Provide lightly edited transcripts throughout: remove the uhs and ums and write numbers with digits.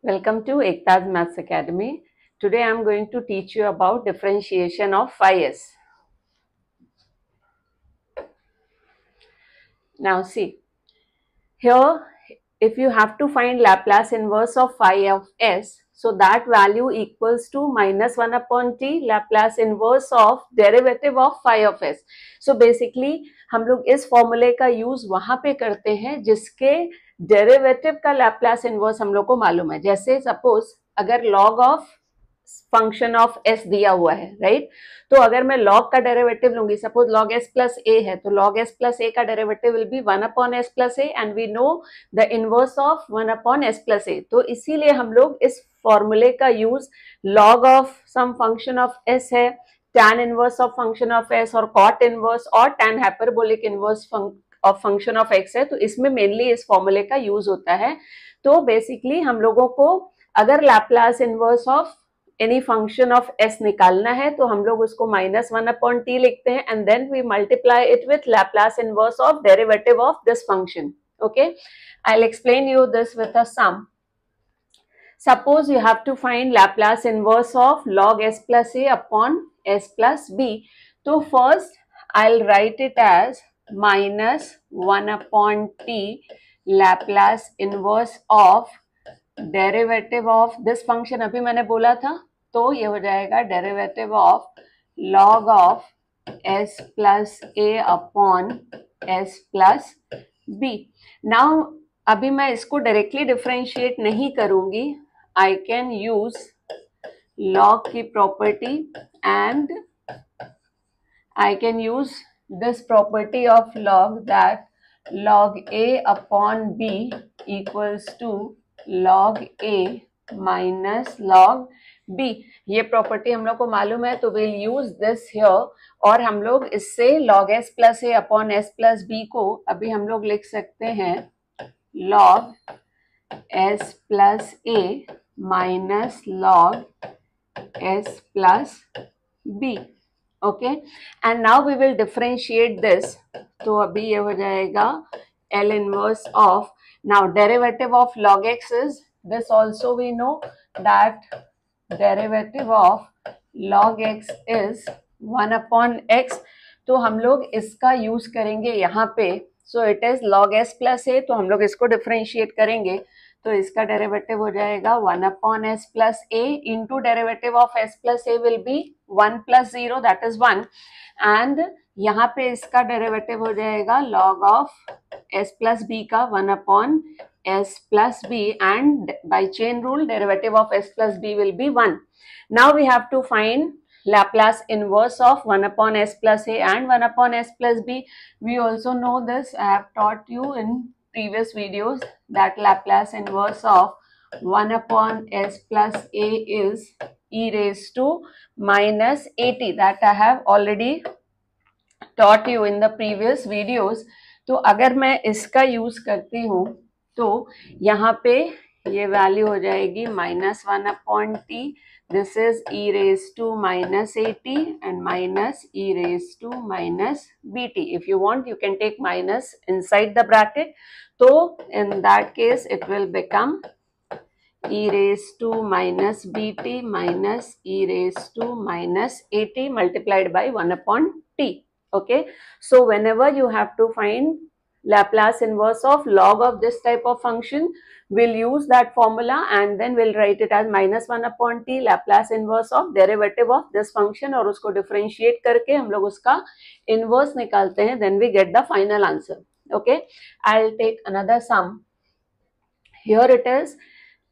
Welcome to Ekta's Maths Academy. Today I am going to teach you about differentiation of phi s. Now see, here if you have to find Laplace inverse of phi of s, so that value equals to minus 1 upon t Laplace inverse of derivative of phi of s. So basically हम लोग इस फॉर्मूले का use वहां पे करते हैं जिसके डेरिवेटिव का लैप्लास इनवर्स हम लोग को मालूम है. जैसे सपोज अगर log of function of s दिया हुआ है, राइट? तो अगर मैं log का डेरिवेटिव लूंगी, suppose log s plus a है, तो log s प्लस a का derivative will be 1 upon s plus a and we know the inverse of 1 upon s plus a. तो इसीलिए हम लोग इस फॉर्मूले का use log of some function of s है, tan inverse of function of s और cot इनवर्स और tan hyperbolic inverse of function of x है, तो इसमें मेनली इस फॉर्मूले का यूज होता है. तो बेसिकली हम लोगों को अगर Laplace inverse of any function of s निकालना है तो हम लोग उसको माइनस 1 अपॉन t लिखते हैं and then we multiply it with Laplace inverse of derivative of this function. Okay, I will explain you this with a sum. Suppose you have to find Laplace inverse of log s plus a upon s plus b. So first I'll write it as minus 1 upon t Laplace inverse of derivative of this function. अभी मैंने बोला था, तो ये हो जाएगा derivative of log of s plus a upon s plus b. Now अभी मैं इसको डायरेक्टली डिफरेंशिएट नहीं करूंगी. I can use log की property and I can use this property of log that log a upon b equals to log a minus log b. ये property हम लोग को मालूम है, तो we'll use this here. और हम लोग इससे log s plus a upon s plus b को अभी हम लोग लिख सकते हैं log s plus a minus log s plus b. Okay, and now we will differentiate this. तो अभी ये हो जाएगा L inverse of, now derivative of log x is this. Also we know that derivative of log x is 1 upon x. तो हम लोग इसका use करेंगे यहाँ पे. So it is log s plus a, तो हम लोग इसको डिफरेंशिएट करेंगे, तो इसका डेरिवेटिव हो जाएगा 1 upon s plus a into derivative of s plus a will be 1 plus 0 that is 1. And यहाँ पे इसका डेरिवेटिव हो जाएगा log of s plus b का 1 upon s plus b and by chain rule derivative of s plus b will be 1. Now we have to find Laplace inverse of 1 upon s plus a and 1 upon s plus b. We also know this. I have taught you in previous videos that Laplace inverse of 1 upon s plus a is e raised to minus at. That I have already taught you in the previous videos. तो अगर मैं इसका use करती हूँ तो यहाँ पे ये वैल्यू हो जाएगी minus 1 upon t. This is e raised to minus at and minus e raised to minus bt. If you want, you can take minus inside the bracket. So in that case, it will become e raised to minus bt minus e raised to minus at multiplied by 1 upon t. Okay. So whenever you have to find Laplace inverse of log of this type of function, we'll use that formula and then we'll write it as minus 1 upon t Laplace inverse of derivative of this function, और उसको differentiate करके हम लोग उसका inverse निकालते हैं, then we get the final answer. Okay, I'll take another sum. Here it is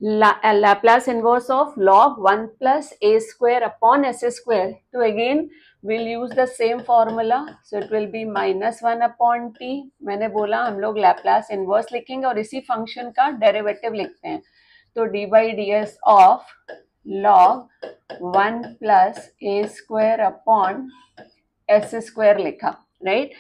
Laplace inverse of log 1 plus a square upon s square. So again we'll use the same formula. So it will be minus 1 upon t. मैंने बोला हम लोग Laplace inverse लिखेंगे और इसी function का derivative लिखते हैं. तो dy ds of log 1 plus a square upon s square लिखा, right?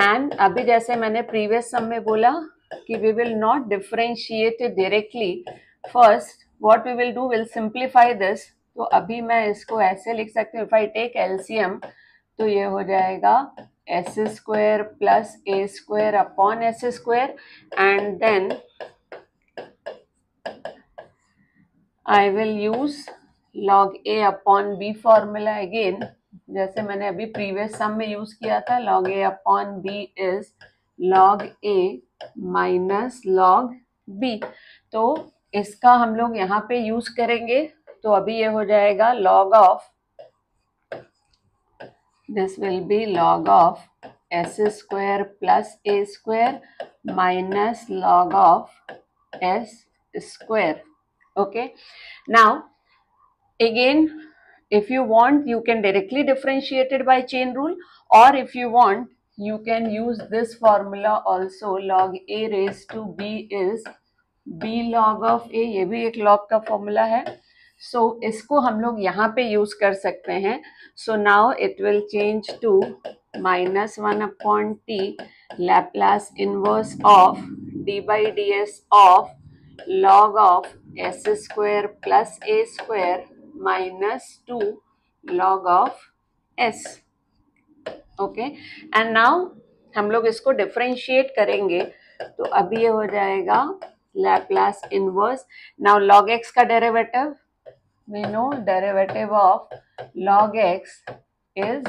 And अभी जैसे मैंने previous sum में बोला कि we will not differentiate it directly. First what we will do, we'll simplify this. तो अभी मैं इसको ऐसे लिख सकती हूँ, if I take LCM तो ये हो जाएगा s square plus a square upon s square and then I will use log a upon b formula again, जैसे मैंने अभी प्रीवियस सम में यूज किया था. log a upon b is log a minus log b. तो इसका हम लोग यहाँ पे यूज करेंगे. तो अभी ये हो जाएगा log of, this will be log of s square plus a square minus log of s square. Okay, now again, if you want, you can directly differentiate it by chain rule, or if you want, you can use this formula also. Log a raised to b is b log of a. ये भी एक log का formula है. So इसको हम लोग यहाँ पे use कर सकते हैं. So now it will change to minus 1 upon t Laplace inverse of d by ds of log of s square plus a square minus 2 log of s. Okay, and now हम लोग इसको differentiate करेंगे. तो अभी ये हो जाएगा Laplace inverse. Now log x का derivative, we know derivative of log x is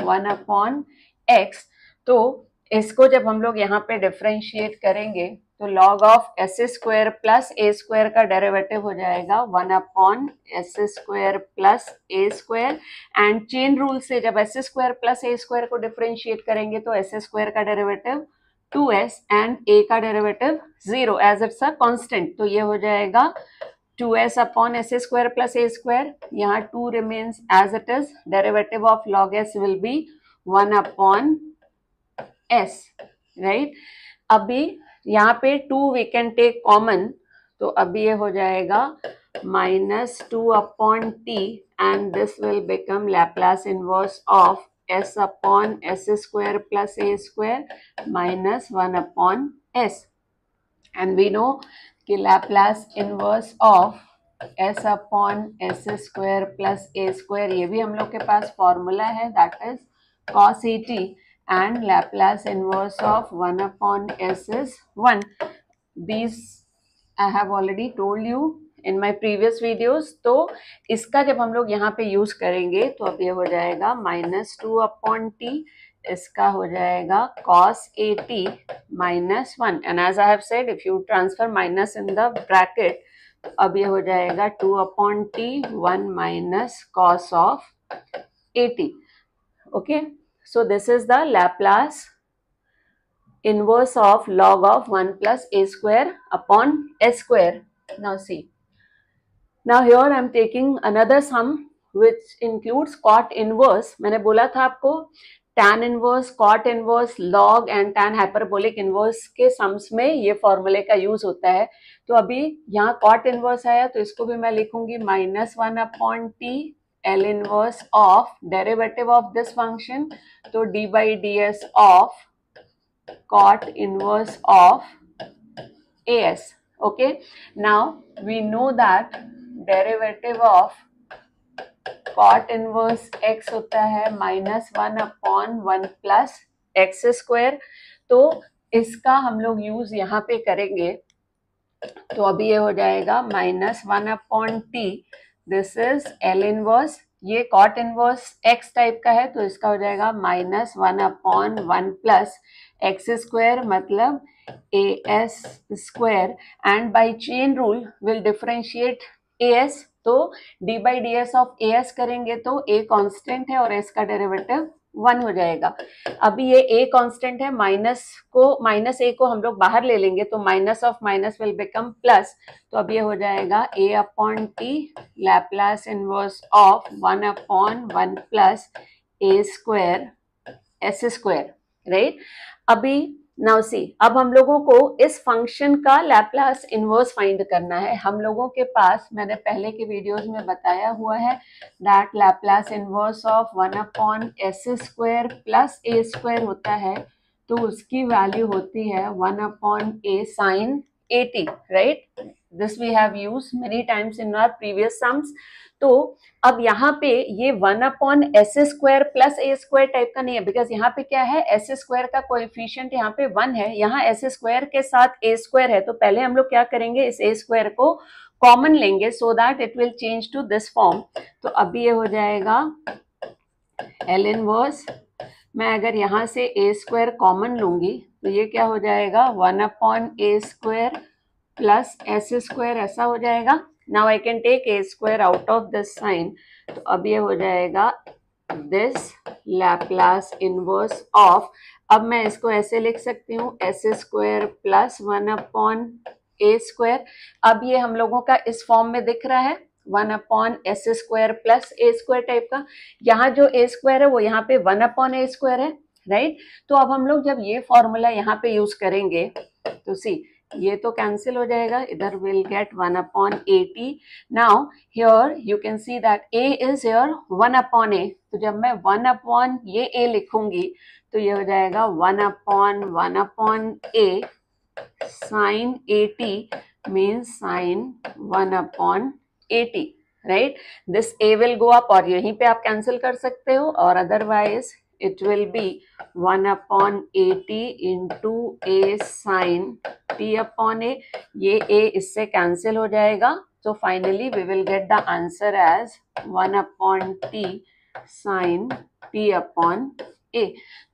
1 upon x. तो इसको जब हम लोग यहाँ पे डिफरेंशिएट करेंगे तो log of S square plus A square का डेरिवेटिव हो जाएगा 1 upon S square plus A square. And chain rule से जब एस स्क्वायर प्लस ए स्क्वायर को डिफरेंशिएट करेंगे तो एस स्क्वायर का डेरिवेटिव 2s एंड ए का derivative 0 as it's a constant. तो ये हो जाएगा 2s upon S square plus ए स्क्वायर. यहाँ 2 remains as it is. Derivative of log s will be 1 upon s, right. अभी यहाँ पे 2 वी कैन टेक कॉमन. तो अभी ये हो जाएगा minus 2 upon T and this will become Laplace inverse of s upon S square plus A square minus 1 upon s. And we know कि Laplace inverse of s upon S square plus A square, ये भी हम लोग के पास formula है, that is cos at, and Laplace inverse of 1 upon s is 1. These I have already told you in my previous videos. तो इसका जब हम लोग यहाँ पे यूज करेंगे तो अब ये हो जाएगा माइनस 2 अपॉन टी, इसका हो जाएगा cos at minus 1. And as I have said, if you transfer minus in the bracket, अब ये हो जाएगा 2 upon t 1 minus cos of 80. Okay, so this is the Laplace inverse of log of 1 plus a square upon s square. Now see, now here I am taking another sum which includes cot inverse. मैंने बोला था आपको tan inverse, cot inverse, log and tan hyperbolic inverse के sums में ये फॉर्मूले का use होता है. तो अभी यहाँ cot inverse आया तो इसको भी मैं लिखूंगी minus 1 upon T L inverse of derivative of this function, तो d by ds of cot inverse of as. Okay, now we know that derivative of cot inverse x होता है minus 1 upon 1 plus x square. तो इसका हम लोग use यहाँ पे करेंगे. तो अभी ये हो जाएगा minus 1 upon t, this is L inverse. ये कॉट इनवर्स x टाइप का है तो इसका हो जाएगा minus 1 upon 1 plus x square, मतलब as square. And by chain rule will differentiate as. तो d by d s of as करेंगे तो a कांस्टेंट है और s का डेरिवेटिव 1 हो जाएगा. अभी ये a कांस्टेंट है, माइनस a को हम लोग बाहर ले लेंगे तो minus of minus will become plus. तो अब ये हो जाएगा a upon T Laplace inverse of 1 upon 1 plus a square s square, right. अभी नाउ सी, अब हम लोगों को इस फंक्शन का लैप्लास इनवर्स फाइंड करना है. हम लोगों के पास, मैंने पहले के वीडियोस में बताया हुआ है, that Laplace inverse of 1 upon S square plus A square होता है. तो उसकी वैल्यू होती है 1 upon a sine 80, right. This we have used many times in our previous sums. तो अब यहाँ पे ये 1 अपॉन एस स्क्वायर प्लस ए स्क्वायर टाइप का नहीं है, बिकॉज यहाँ पे क्या है, एस स्क्वायर का कोएफिशिएंट यहाँ पे 1 है, यहाँ एस स्क्वायर के साथ ए स्क्वायर है. तो पहले हम लोग क्या करेंगे, इस ए स्क्वायर को कॉमन लेंगे so that it will change to this form. तो अभी ये हो जाएगा एल इनवर्स, मैं अगर यहाँ से ए स्क्वायर कॉमन लूंगी तो ये क्या हो जाएगा 1/a² प्लस एस स्क्वायर, ऐसा हो जाएगा। Now I can take a square out of this sine, तो अब ये हो जाएगा दिस लैप्लास इनवर्स ऑफ, अब मैं इसको ऐसे लिख सकती हूँ एस स्क्वायर प्लस 1/a²। अब ये हम लोगों का इस फॉर्म में दिख रहा है 1/s² प्लस a² टाइप का। यहाँ जो a स्क्वायर है वो यहाँ पे 1/a² है, राइट। तो अब हम लोग जब ये फॉर्मूला यहाँ पे यूज करेंगे तो सी ये तो कैंसिल हो जाएगा, इधर will get 1/at। Now here you can see that a is here 1/a, तो जब मैं 1/ ये a लिखूंगी तो ये हो जाएगा 1/1/a sin at means sin 1/at, right. This a will go up और यहीं पे आप कैंसिल कर सकते हो, और otherwise it will be 1/at into a sin t/a, ये a इससे कैंसिल हो जाएगा, so finally we will get the answer as 1/t sin t/a।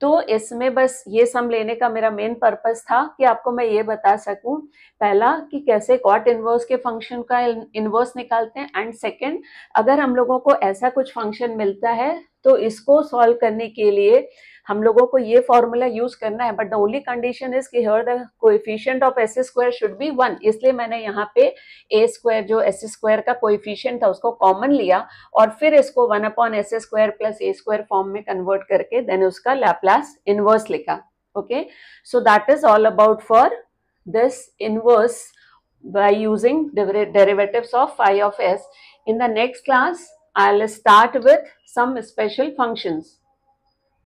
तो इसमें बस ये सम लेने का मेरा मेन पर्पस था कि आपको मैं ये बता सकूं, पहला कि कैसे कॉट इनवर्स के फंक्शन का इनवर्स निकालते हैं, एंड सेकंड अगर हम लोगों को ऐसा कुछ फंक्शन मिलता है तो इसको सॉल्व करने के लिए हम लोगों को ये फॉर्मूला यूज करना है, but the only condition is कि here the coefficient of S square should be 1, इसलिए मैंने यहाँ पे ए स्क्वायर जो एस स्क्वायर का कोएफिशिएंट था उसको कॉमन लिया और फिर इसको 1/s² प्लस a² फॉर्म में कन्वर्ट करके देन उसका लैप्लास इनवर्स लिखा। Okay, so that is all about for this inverse by using derivatives of phi of s. In the next class, I'll start with some special functions.